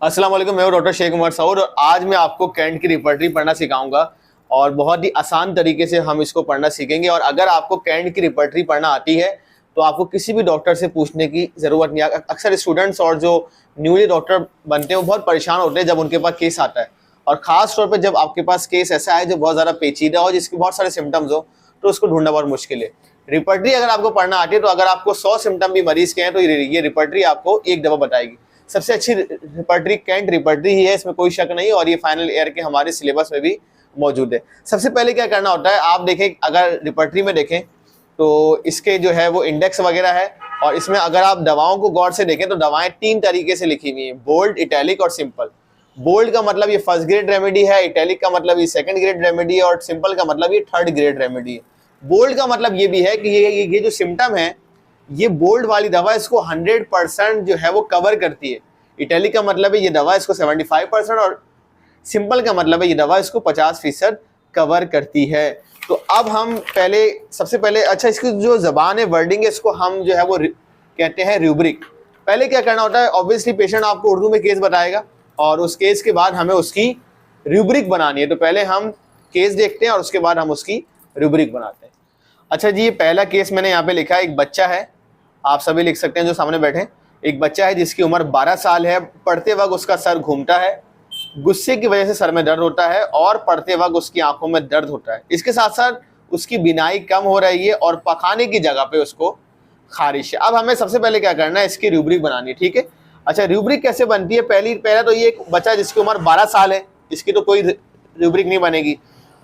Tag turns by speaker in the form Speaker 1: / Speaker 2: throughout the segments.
Speaker 1: अस्सलाम वालेकुम, मैं हूं डॉक्टर शेख उमर सऊद और आज मैं आपको कैंट की रिपर्टरी पढ़ना सिखाऊंगा और बहुत ही आसान तरीके से हम इसको पढ़ना सीखेंगे। और अगर आपको कैंट की रिपर्टरी पढ़ना आती है तो आपको किसी भी डॉक्टर से पूछने की ज़रूरत नहीं है। अक्सर स्टूडेंट्स और जो न्यूली डॉक्टर बनते हैं वो बहुत परेशान होते हैं जब उनके पास केस आता है, और ख़ास तौर पर जब आपके पास केस ऐसा है जो बहुत ज़्यादा पेचीदा हो, जिसके बहुत सारे सिम्टम्स हो, तो उसको ढूंढना बहुत मुश्किल है। रिपर्टरी अगर आपको पढ़ना आती है तो अगर आपको 100 सिम्टम भी मरीज के हैं तो ये रिपर्टरी आपको एक दफ़ा बताएगी। सबसे अच्छी रिपर्टरी कैंट रिपर्टरी ही है, इसमें कोई शक नहीं, और ये फाइनल ईयर के हमारे सिलेबस में भी मौजूद है। सबसे पहले क्या करना होता है, आप देखें, अगर रिपर्टरी में देखें तो इसके जो है वो इंडेक्स वगैरह है, और इसमें अगर आप दवाओं को गौर से देखें तो दवाएं 3 तरीके से लिखी हुई हैं, बोल्ड, इटैलिक और सिंपल। बोल्ड का मतलब ये फर्स्ट ग्रेड रेमेडी है, इटैलिक का मतलब ये सेकंड ग्रेड रेमेडी है, और सिंपल का मतलब ये थर्ड ग्रेड रेमेडी है। बोल्ड का मतलब ये भी है कि ये जो सिम्टम है, ये बोल्ड वाली दवा इसको 100% जो है वो कवर करती है। इटैलिक का मतलब है ये दवा इसको 75%, और सिंपल का मतलब है ये दवा इसको 50% कवर करती है। तो अब हम सबसे पहले अच्छा, इसकी जो जबान है, वर्डिंग है, इसको हम जो है वो कहते हैं रूब्रिक। पहले क्या करना होता है, ऑब्वियसली पेशेंट आपको उर्दू में केस बताएगा और उस केस के बाद हमें उसकी रूब्रिक बनानी है। तो पहले हम केस देखते हैं और उसके बाद हम उसकी रूब्रिक बनाते हैं। अच्छा जी, ये पहला केस मैंने यहाँ पे लिखा है। एक बच्चा है, आप सभी लिख सकते हैं जो सामने बैठे। एक बच्चा है जिसकी उम्र 12 साल है। पढ़ते वक्त उसका सर घूमता है, गुस्से की वजह से सर में दर्द होता है, और पढ़ते वक्त उसकी आंखों में दर्द होता है। इसके साथ साथ उसकी बीनाई कम हो रही है और पखाने की जगह पे उसको खारिश है। अब हमें सबसे पहले क्या करना है, इसकी रूब्रिक बनानी है। ठीक है, अच्छा, रूब्रिक कैसे बनती है? पहला तो ये एक बच्चा जिसकी उम्र 12 साल है, इसकी तो कोई रूब्रिक नहीं बनेगी।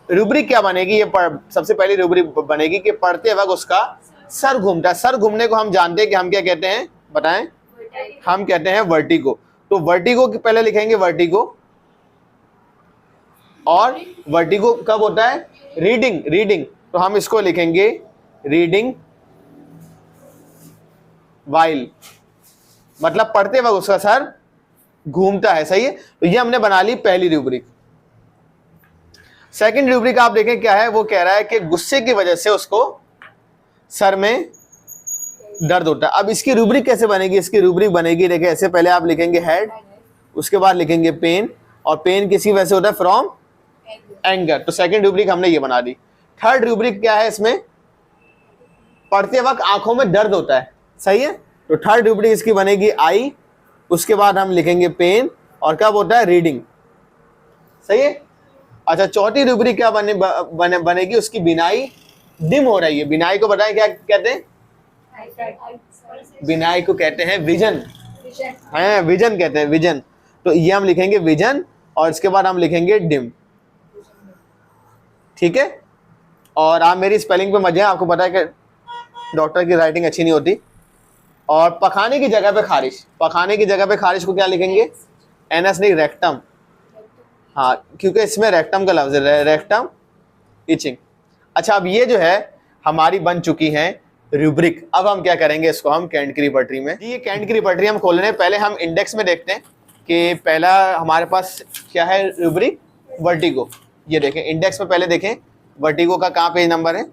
Speaker 1: रूब्रिक क्या बनेगी? ये सबसे पहली रूब्रिक बनेगी कि पढ़ते वक्त उसका सर घूमता है। सर घूमने को हम जानते हैं कि हम क्या कहते हैं, बताएं? हम कहते हैं वर्टिगो। तो वर्टिगो की पहले लिखेंगे वर्टिगो, और वर्टिगो कब होता है? रीडिंग। तो हम इसको लिखेंगे रीडिंग वाइल, मतलब पढ़ते वक्त उसका सर घूमता है। सही है, तो ये हमने बना ली पहली रूब्रिक। सेकंड रूब्रिक आप देखें क्या है, वो कह रहा है कि गुस्से की वजह से उसको सर में दर्द होता है। अब इसकी रूब्रिक कैसे बनेगी? इसकी रूब्रिक बनेगी, देखिए ऐसे, पहले आप लिखेंगे हेड, उसके बाद लिखेंगे पेन, और पेन किसी वजह से होता है फ्रॉम एंगर। तो सेकंड रूब्रिक हमने ये बना दी। थर्ड रूब्रिक क्या है, इसमें पढ़ते वक्त आंखों में दर्द होता है। सही है, तो थर्ड रूब्रिक इसकी बनेगी आई, उसके बाद हम लिखेंगे पेन, और कब होता है? रीडिंग। सही है। अच्छा, चौथी रूब्रिक क्या बनेगी? उसकी बिनाई डिम हो रही है। बिनाई को बताएं क्या कहते हैं? बिनाई को कहते हैं विजन। है, विजन कहते हैं, विजन। तो ये हम लिखेंगे विजन, और इसके बाद हम लिखेंगे डिम। ठीक है, और आप मेरी स्पेलिंग पे मजे हैं, आपको पता है कि डॉक्टर की राइटिंग अच्छी नहीं होती। और पखाने की जगह पे खारिश, पखाने की जगह पे खारिश को क्या लिखेंगे? एनएस नहीं, रेक्टम। हाँ, क्योंकि इसमें रेक्टम का लफ्ज है, रेक्टम इचिंग। अच्छा, अब ये जो है हमारी बन चुकी है रूब्रिक। अब हम क्या करेंगे, इसको हम कैंट की रिपर्टरी में, ये कैंट की रिपर्टरी हम खोल रहे हैं। पहले हम इंडेक्स में देखते हैं कि पहला हमारे पास क्या है, रूब्रिक वर्टिगो। ये देखें, इंडेक्स में पहले देखें वर्टिगो का कहाँ पेज नंबर है,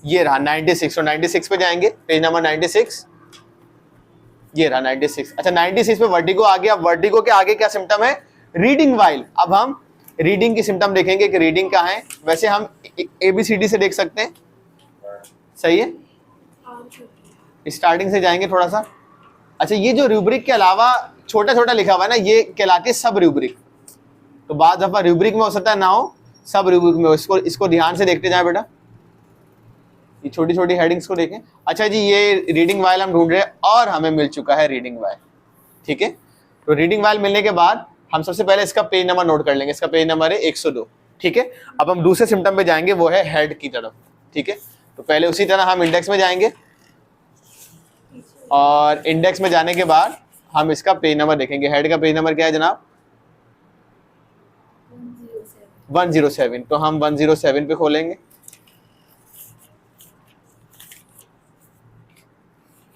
Speaker 1: ये रहा 96। तो 96 पे जाएंगे, पेज नंबर 96, ये रहा 96। अच्छा, 96 पे वर्टिगो आ गया। वर्टिगो के आगे क्या सिम्टम है? Reading while. अब हम रीडिंग की सिम्टम देखेंगे कि रीडिंग कहाँ है। वैसे हम ABCD से देख सकते हैं। सही है, स्टार्टिंग से जाएंगे थोड़ा सा। अच्छा, ये जो रूब्रिक के अलावा छोटा छोटा लिखा हुआ है ना, ये कहलाती है सब रूब्रिक। तो बाद दफा रूब्रिक में हो सकता है ना हो, सब रूब्रिक में हो। इसको ध्यान से देखते जाए बेटा, ये छोटी छोटी हेडिंग्स को देखें। अच्छा जी, ये रीडिंग वाइल हम ढूंढ रहे हैं और हमें मिल चुका है रीडिंग वाइल। ठीक है, तो रीडिंग वाइल मिलने के बाद हम सबसे पहले इसका पेज नंबर नोट कर लेंगे। इसका पेज नंबर है 102। ठीक है, अब हम दूसरे सिम्टम पे जाएंगे, वो है हेड की तरफ। ठीक है, तो पहले उसी तरह हम इंडेक्स में जाएंगे, और इंडेक्स में जाने के बाद हम इसका पेज नंबर देखेंगे। हेड का पेज नंबर क्या है जनाब? 107। तो हम 107 पे खोलेंगे।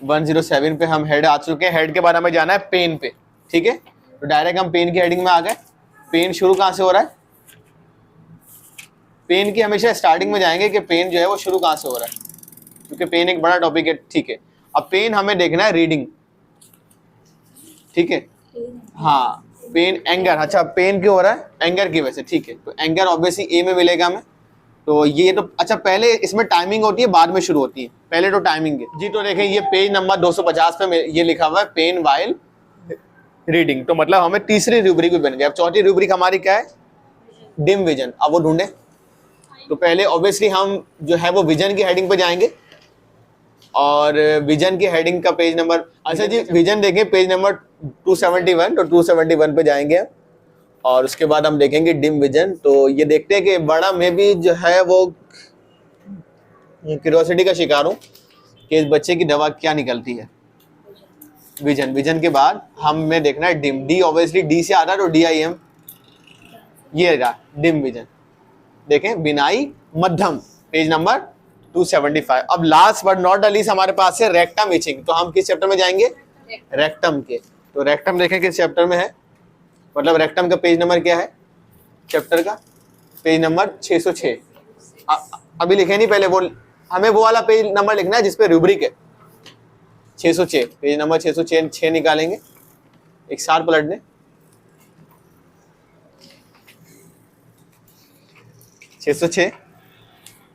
Speaker 1: 107 पे हम हेड आ चुके हैं। हेड के बाद हमें जाना है पेन पे। ठीक है, तो डायरेक्ट हम पेन की हेडिंग में आ गए। पेन शुरू कहाँ से हो रहा है? पेन की हमेशा स्टार्टिंग में जाएंगे कि पेन जो है वो शुरू कहाँ से हो रहा है, क्योंकि पेन एक बड़ा टॉपिक है। ठीक है, अब पेन हमें देखना है रीडिंग। ठीक है, हाँ पेन एंगर, अच्छा पेन क्यों हो रहा है, एंगर की वजह से, ठीक है। तो एंगर ऑब्वियसली ए में मिलेगा हमें। तो ये तो अच्छा पहले इसमें टाइमिंग होती है बाद में शुरू होती है, पहले तो टाइमिंग है जी। तो देखें ये पेज नंबर 250 पे ये लिखा हुआ है पेन वाइल रीडिंग, तो मतलब हमें तीसरी रूब्रिक भी बन गया। अब चौथी रूब्रिक हमारी क्या है, डिम विजन। अब वो ढूंढे, तो पहले ऑब्वियसली हम जो है वो विजन की हेडिंग पे जाएंगे, और विजन की हेडिंग का पेज नंबर, अच्छा जी विजन देखें पेज नंबर 271, तो 271 पे जाएंगे हम, और उसके बाद हम देखेंगे डिम विजन। तो ये देखते हैं कि बड़ा में भी जो है वो क्यूरियोसिटी का शिकार हूँ कि इस बच्चे की दवा क्या निकलती है। विजन, विजन के बाद हमें देखना है डिम, डी ऑब्वियसली डी से आ रहा है, तो DIM ये रहा डिम विजन। देखें बिनाई मध्यम, पेज नंबर 275। अब last but not the least हमारे पास है रेक्टम इचिंग। तो हम किस चैप्टर में जाएंगे, रेक्टम के। तो रेक्टम देखें किस चैप्टर में है, मतलब रेक्टम का पेज नंबर क्या है चैप्टर का, पेज नंबर 606। अभी लिखे नहीं, पहले वो हमें वो वाला पेज नंबर लिखना है जिसपे रूब्रिक है 606, पेज नंबर 606 निकालेंगे, एक साथ पलट दें 606।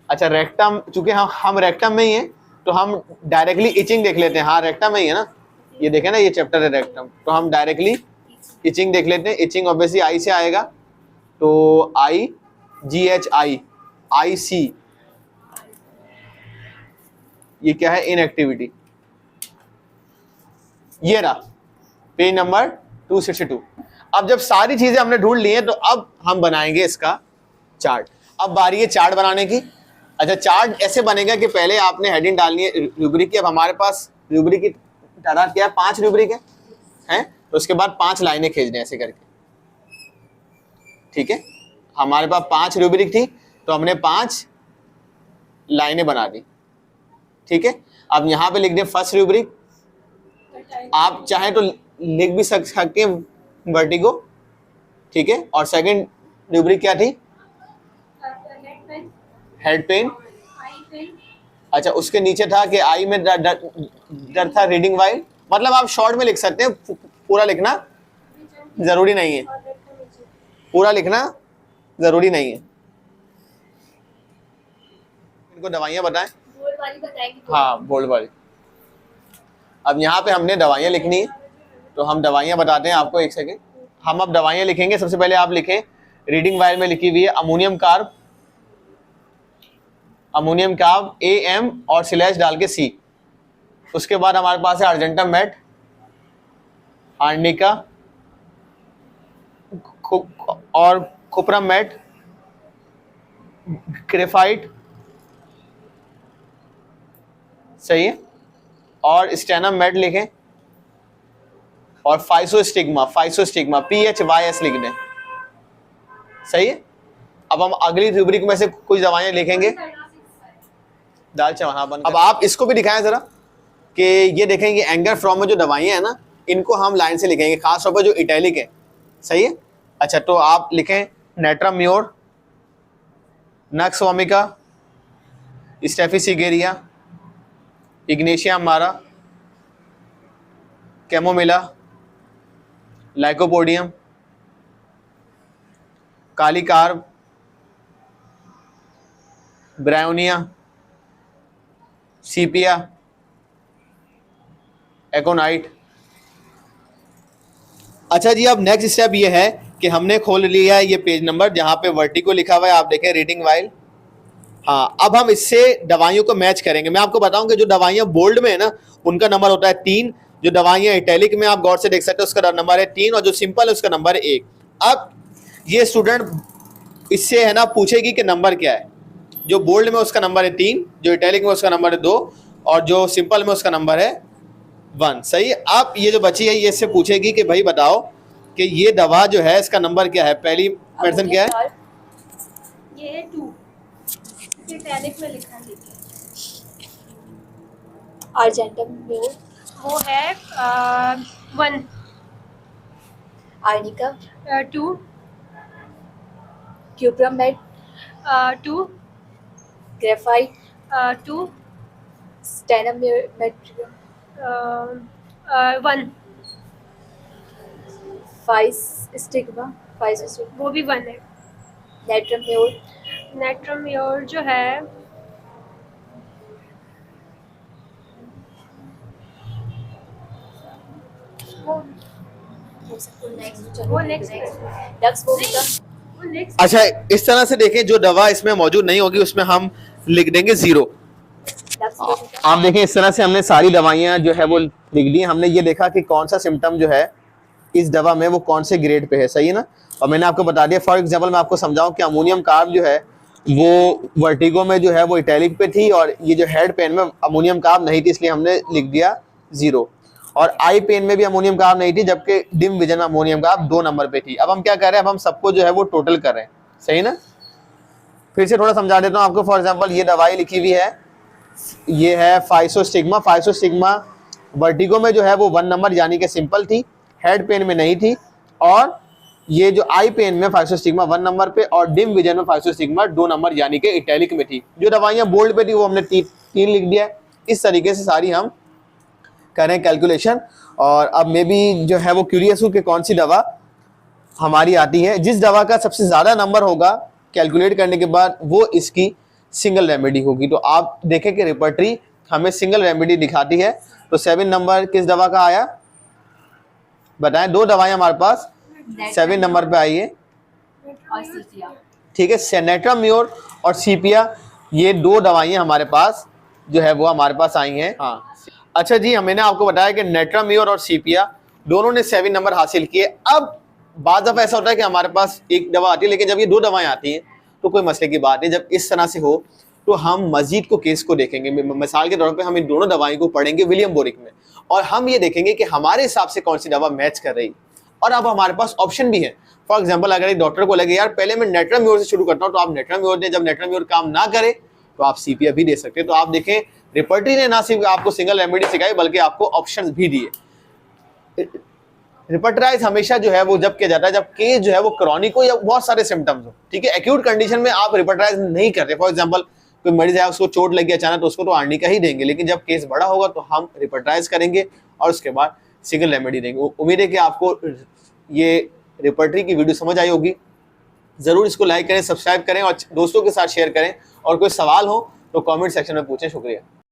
Speaker 1: अच्छा रेक्टम, चूंकि हम रेक्टम में ही हैं तो हम डायरेक्टली इचिंग देख लेते हैं। हाँ रेक्टम में ही है ना, ये देखें ना ये चैप्टर है रेक्टम, तो हम डायरेक्टली इचिंग देख लेते हैं। इचिंग ऑब्वियसली आई से आएगा, तो IGHI ये क्या है, इनएक्टिविटी। ये रहा पेज नंबर 262। अब जब सारी चीजें हमने ढूंढ ली हैं तो अब हम बनाएंगे इसका चार्ट। अब बारी है चार्ट बनाने की। अच्छा चार्ट ऐसे बनेगा कि पहले आपने हेडिंग डालनी है रूब्रिक की। अब हमारे पास रूब्रिक की तादाद क्या है, 5 रूब्रिक है, तो उसके बाद 5 लाइनें खींचने ऐसे करके, ठीक है। हमारे पास 5 रूब्रिक थी तो हमने 5 लाइनें बना दी, ठीक है। अब यहाँ पे लिख दें फर्स्ट रूब्रिक, आप चाहें तो लिख भी सकते हैं वर्टिगो, ठीक है। और सेकंड रूब्रिक क्या थी, हेड पेन। अच्छा उसके नीचे था कि आई में डर था, रीडिंग वाइल। मतलब आप शॉर्ट में लिख सकते हैं, पूरा लिखना जरूरी नहीं है, पूरा लिखना जरूरी नहीं है। इनको दवाइयां बताएं,
Speaker 2: बोल्ड वाली बताएंगे तो।
Speaker 1: हाँ बोल्ड वाली। अब यहाँ पे हमने दवाइयां लिखनी है, तो हम दवाइयां बताते हैं आपको, एक सेकेंड। हम अब दवाइयां लिखेंगे। सबसे पहले आप लिखें, रीडिंग वाइल में लिखी हुई है ammonium carb, ammonium carb AM और स्लैश डाल के C। उसके बाद हमारे पास है अर्जेंटम मेट, आर्निका और कुपरम मेट, ग्रेफाइट, सही है, और स्टेनम मेट लिखें, और फाइसोस्टिग्मा, PHYS लिख दें, सही है। अब हम अगली रूब्रिक में से कुछ दवाइयां लिखेंगे। दाल चावल, हाँ बन। अब आप इसको भी दिखाएं जरा कि ये देखेंगे एंगर फ्रॉम में जो दवाइयां हैं ना, इनको हम लाइन से लिखेंगे, खास तौर पर जो इटैलिक है, सही है। अच्छा तो आप लिखें natrum mur, nux vomica, staphysagria, ignatia amara, chamomilla, lycopodium, kali carb, bryonia, sepia, aconite. अच्छा जी अब नेक्स्ट स्टेप ये है कि हमने खोल लिया है ये पेज नंबर जहां पे वर्टिको लिखा हुआ है, आप देखें रीडिंग वाइल। हाँ अब हम इससे दवाइयों को मैच करेंगे। मैं आपको बताऊं कि जो दवाइयां बोल्ड में है ना उनका नंबर होता है 3, जो दवाइयां इटैलिक में आप गौर से देख सकते हो उसका नंबर है 3, और जो सिंपल है उसका नंबर है 1। अब ये स्टूडेंट इससे है ना पूछेगी कि नंबर क्या है। जो बोल्ड में उसका नंबर है 3, जो इटैलिक में उसका नंबर है 2, और जो सिंपल में उसका नंबर है 1, सही। अब ये जो बची है ये इससे पूछेगी कि भाई बताओ कि ये दवा जो है इसका नंबर क्या है। पहली मेडिसिन क्या है,
Speaker 2: ये है 2, इटैलिक में लिखा है, अर्जेंटम म्योर, वो है 1, arnica 2, cuprum met 2, graphite 2, stannum met 1,
Speaker 3: physostigma, physostigma,
Speaker 2: वो भी 1 है।
Speaker 3: नेट्रम्योर,
Speaker 2: नेट्रोम्योर जो है वो वो नेक्स्ट है।
Speaker 3: डक्सफोबिका,
Speaker 2: वो नेक्स्ट।
Speaker 1: अच्छा, इस तरह से देखें, जो दवा इसमें मौजूद नहीं होगी उसमें हम लिख देंगे 0।
Speaker 3: डक्सफोबिका,
Speaker 1: आप देखें, इस तरह से हमने सारी दवाइयाँ जो है वो लिख दी। हमने ये देखा कि कौन सा सिम्टम जो है इस दवा में वो कौन से ग्रेड पे है, सही है ना। और मैंने आपको बता दिया, फॉर एग्जांपल मैं आपको समझाऊं कि अमोनियम कार्ब जो है वो वर्टिगो में जो है वो इटैलिक पे थी, और ये जो हेड पेन में अमोनियम कार्ब नहीं थी, इसलिए हमने लिख दिया 0। और आई पेन में भी अमोनियम कार्ब नहीं थी, जबकि डिम विजन में अमोनियम कार्ब 2 नंबर पे थी। अब हम क्या कर रहे हैं, अब हम सबको जो है वो टोटल कर रहे हैं, सही ना। फिर से थोड़ा समझा देता हूँ आपको। फॉर एग्जाम्पल ये दवाई लिखी हुई है, ये है फाइसोस्टिग्मा। फाइसोस्टिग्मा वर्टिगो में जो है वो 1 नंबर यानी कि सिंपल थी, हेड पेन में नहीं थी। और ये जो आई पेन में फाइसोस्टिग्मा 1 नंबर पे, और डिम विजन में फाइसोस्टिग्मा 2 नंबर यानी कि इटैलिक में थी। जो दवाइयाँ बोल्ड पे थी वो हमने 3 लिख दिया है। इस तरीके से सारी हम करें कैलकुलेशन। और अब मैं भी जो है वो क्यूरियस हूँ कि कौन सी दवा हमारी आती है। जिस दवा का सबसे ज़्यादा नंबर होगा कैलकुलेट करने के बाद, वो इसकी सिंगल रेमेडी होगी। तो आप देखें कि रिपर्टरी हमें सिंगल रेमेडी दिखाती है। तो 7 नंबर किस दवा का आया, बताएं। 2 दवाएं हमारे पास 7 नंबर पे आई है,
Speaker 3: और सीपिया,
Speaker 1: ठीक है। सेनेट्राम्योर और सीपिया, ये 2 दवाइयाँ हमारे पास जो है वो हमारे पास आई हैं। हाँ, अच्छा जी, मैंने आपको बताया कि नेट्राम्योर और सीपिया दोनों ने 7 नंबर हासिल किए। अब बाद दफ़ा ऐसा होता है कि हमारे पास एक दवा आती है, लेकिन जब ये 2 दवाएं आती हैं तो कोई मसले की बात नहीं। जब इस तरह से हो तो हम मजीद को केस को देखेंगे। मिसाल के तौर पे हम इन दोनों दवाई को पढ़ेंगे विलियम बोरिक में, और हम ये देखेंगे कि हमारे हिसाब से कौन सी दवा मैच कर रही। और अब हमारे पास ऑप्शन भी है। फॉर एग्जाम्पल, अगर एक डॉक्टर को लगे यार पहले मैं नेट्राम्योर से शुरू करता हूँ, तो आप नेट्राम्योर दें। जब नेट्राम्योर काम ना करे तो आप सीपिया भी दे सकते हैं। तो आप देखें, रिपर्टरी ने ना सिर्फ आपको सिंगल रेमेडी सिखाई, बल्कि आपको ऑप्शन भी दिए। रिपर्टराइज हमेशा जो है वो जब किया जाता है जब केस जो है वो क्रॉनिक हो या बहुत सारे सिम्टम्स हो, ठीक है। एक्यूट कंडीशन में आप रिपर्टराइज नहीं करते। फॉर एग्जांपल, कोई मरीज है उसको चोट लग गया अचानक, तो उसको तो आर्निका ही देंगे। लेकिन जब केस बड़ा होगा तो हम रिपर्टराइज करेंगे और उसके बाद सिंगल रेमेडी देंगे। उम्मीद है कि आपको ये रिपर्टरी की वीडियो समझ आई होगी। ज़रूर इसको लाइक करें, सब्सक्राइब करें और दोस्तों के साथ शेयर करें। और कोई सवाल हो तो कमेंट सेक्शन में पूछें। शुक्रिया।